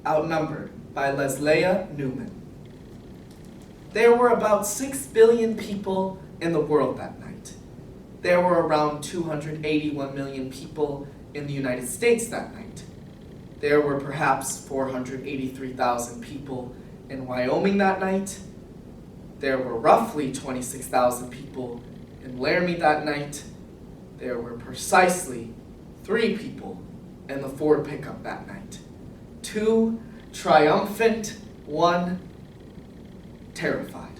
Outnumbered by Lesléa Newman. There were about 6 billion people in the world that night. There were around 281 million people in the United States that night. There were perhaps 483,000 people in Wyoming that night. There were roughly 26,000 people in Laramie that night. There were precisely 3 people in the Ford pickup that night. 2 triumphant, 1 terrified.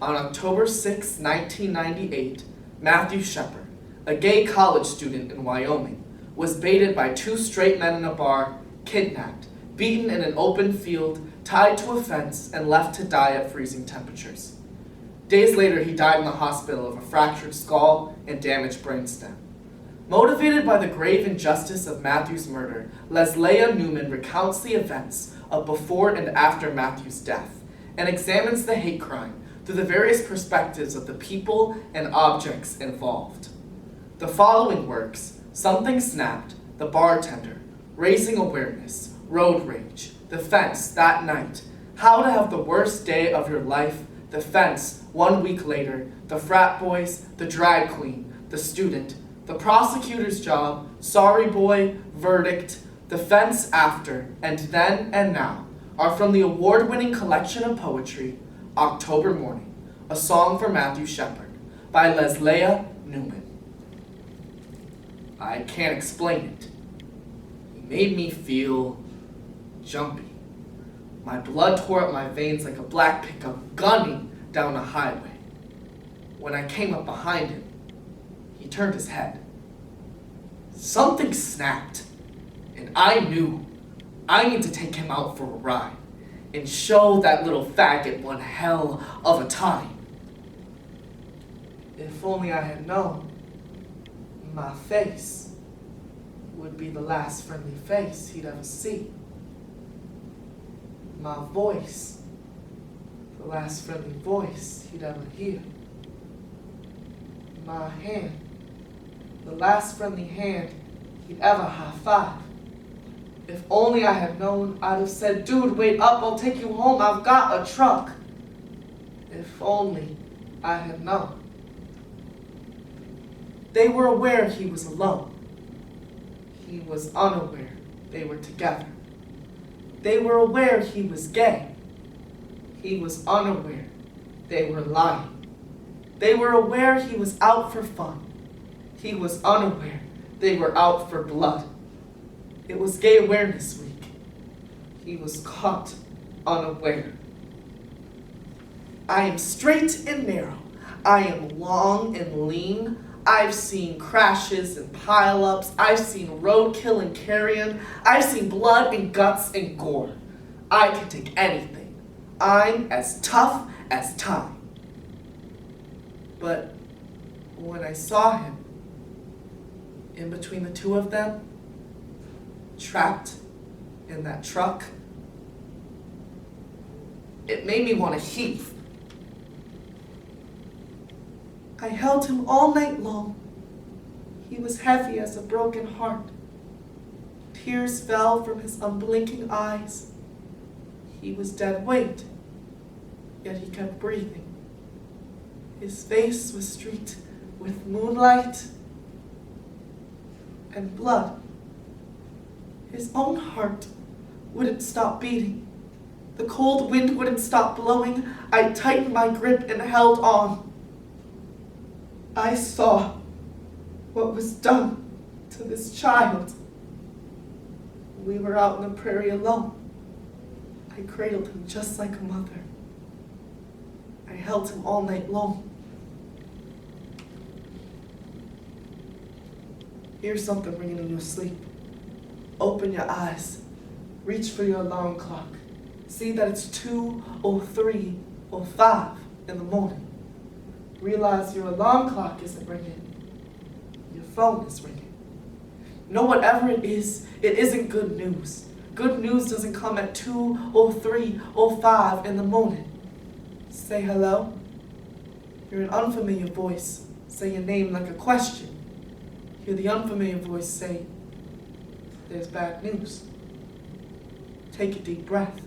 On October 6, 1998, Matthew Shepard, a gay college student in Wyoming, was baited by 2 straight men in a bar, kidnapped, beaten in an open field, tied to a fence, and left to die at freezing temperatures. Days later, he died in the hospital of a fractured skull and damaged brainstem. Motivated by the grave injustice of Matthew's murder, Lesléa Newman recounts the events of before and after Matthew's death and examines the hate crime through the various perspectives of the people and objects involved. The following works: Something Snapped, The Bartender, Raising Awareness, Road Rage, The Fence, That Night, How to Have the Worst Day of Your Life, The Fence, 1 week later, The Frat Boys, The Drag Queen, The Student, The Prosecutor's Job, Sorry Boy, Verdict, The Fence After, and Then and Now are from the award-winning collection of poetry, October Mourning, a song for Matthew Shepard, by Lesléa Newman. I can't explain it. He made me feel jumpy. My blood tore up my veins like a black pickup gunning down a highway. When I came up behind him, he turned his head. Something snapped, and I knew I need to take him out for a ride and show that little faggot one hell of a time. If only I had known my face would be the last friendly face he'd ever see. My voice, the last friendly voice he'd ever hear. My hand, the last friendly hand he'd ever high-five. If only I had known, I'd have said, "Dude, wait up, I'll take you home, I've got a truck." If only I had known. They were aware he was alone. He was unaware they were together. They were aware he was gay. He was unaware they were lying. They were aware he was out for fun. He was unaware they were out for blood. It was Gay Awareness Week. He was caught unaware. I am straight and narrow. I am long and lean. I've seen crashes and pile-ups. I've seen roadkill and carrion. I've seen blood and guts and gore. I can take anything. I'm as tough as time. But when I saw him, in between the 2 of them, trapped in that truck, it made me want to heave. I held him all night long. He was heavy as a broken heart. Tears fell from his unblinking eyes. He was dead weight, yet he kept breathing. His face was streaked with moonlight and blood. His own heart wouldn't stop beating. The cold wind wouldn't stop blowing. I tightened my grip and held on. I saw what was done to this child. We were out in the prairie alone. I cradled him just like a mother. I held him all night long. Hear something ringing in your sleep. Open your eyes. Reach for your alarm clock. See that it's 2 or 3 or 5 in the morning. Realize your alarm clock isn't ringing. Your phone is ringing. Know whatever it isn't good news. Good news doesn't come at 2 or 3 or 5 in the morning. Say hello. Hear an unfamiliar voice say your name like a question. Hear the unfamiliar voice say, "There's bad news." Take a deep breath.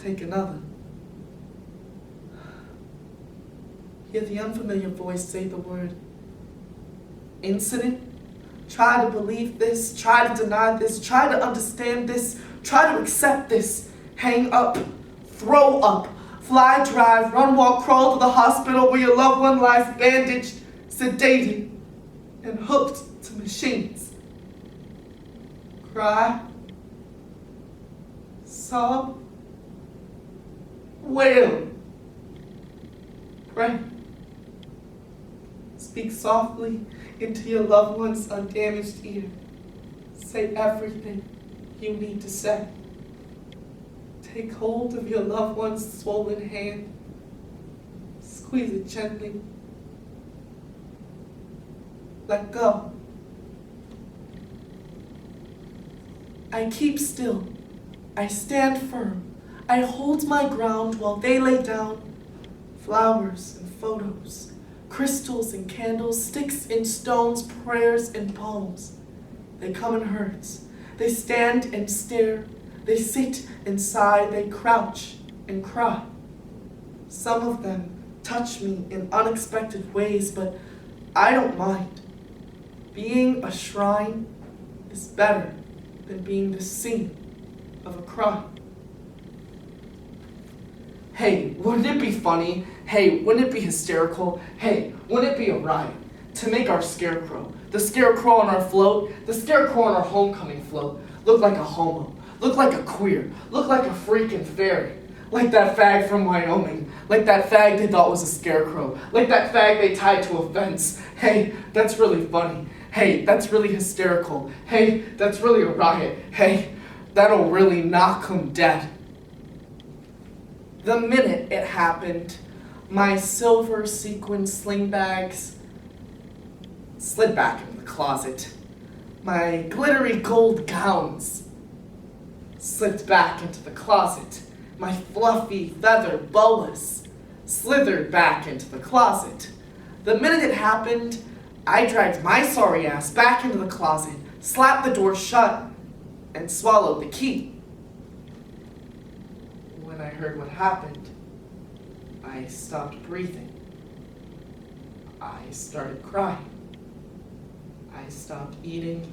Take another. Hear the unfamiliar voice say the word incident. Try to believe this, try to deny this, try to understand this, try to accept this. Hang up, throw up, fly, drive, run, walk, crawl to the hospital where your loved one lies bandaged, sedated, and hooked to machines. Cry, sob, wail, pray. Speak softly into your loved one's undamaged ear. Say everything you need to say. Take hold of your loved one's swollen hand. Squeeze it gently. Let go. I keep still. I stand firm. I hold my ground while they lay down. Flowers and photos, crystals and candles, sticks and stones, prayers and poems. They come in herds. They stand and stare. They sit and sigh. They crouch and cry. Some of them touch me in unexpected ways, but I don't mind. Being a shrine is better than being the scene of a crime. Hey, wouldn't it be funny? Hey, wouldn't it be hysterical? Hey, wouldn't it be a riot to make our scarecrow, the scarecrow on our float, the scarecrow on our homecoming float, look like a homo, look like a queer, look like a freaking fairy, like that fag from Wyoming, like that fag they thought was a scarecrow, like that fag they tied to a fence. Hey, that's really funny. Hey, that's really hysterical. Hey, that's really a riot. Hey, that'll really knock 'em dead. The minute it happened, my silver sequin sling bags slid back into the closet. My glittery gold gowns slipped back into the closet. My fluffy feather boas slithered back into the closet. The minute it happened, I dragged my sorry ass back into the closet, slapped the door shut, and swallowed the key. When I heard what happened, I stopped breathing. I started crying. I stopped eating.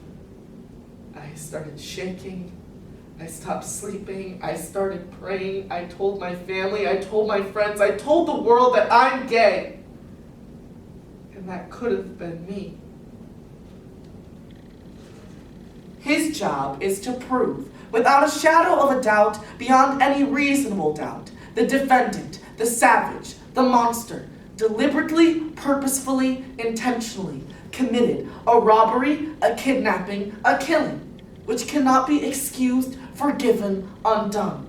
I started shaking. I stopped sleeping. I started praying. I told my family. I told my friends. I told the world that I'm gay. And that could have been me. His job is to prove, without a shadow of a doubt, beyond any reasonable doubt, the defendant, the savage, the monster, deliberately, purposefully, intentionally committed a robbery, a kidnapping, a killing, which cannot be excused, forgiven, undone.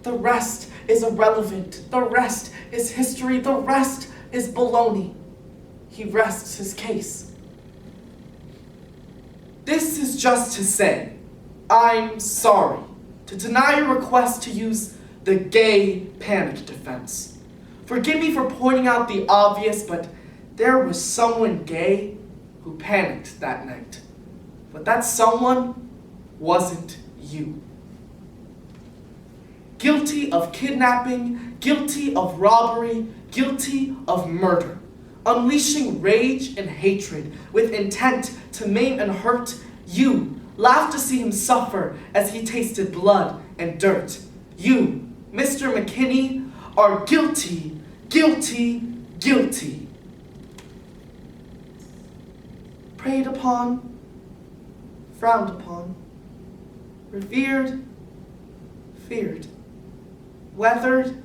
The rest is irrelevant. The rest is history. The rest is baloney. He rests his case. This is just to say, I'm sorry to deny your request to use the gay panic defense. Forgive me for pointing out the obvious, but there was someone gay who panicked that night. But that someone wasn't you. Guilty of kidnapping, guilty of robbery, guilty of murder. Unleashing rage and hatred with intent to maim and hurt, you laughed to see him suffer as he tasted blood and dirt. You, Mr. McKinney, are guilty, guilty, guilty. Preyed upon, frowned upon, revered, feared, weathered,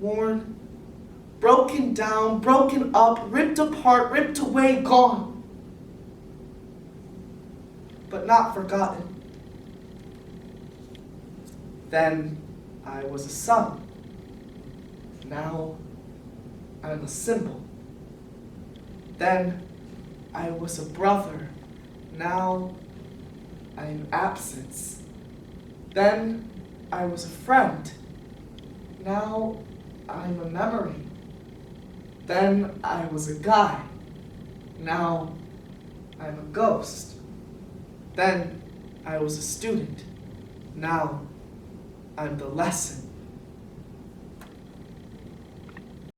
worn, broken down, broken up, ripped apart, ripped away, gone, but not forgotten. Then I was a son. Now I'm a symbol. Then I was a brother. Now I'm absence. Then I was a friend. Now I'm a memory. Then I was a guy. Now I'm a ghost. Then I was a student. Now I'm the lesson.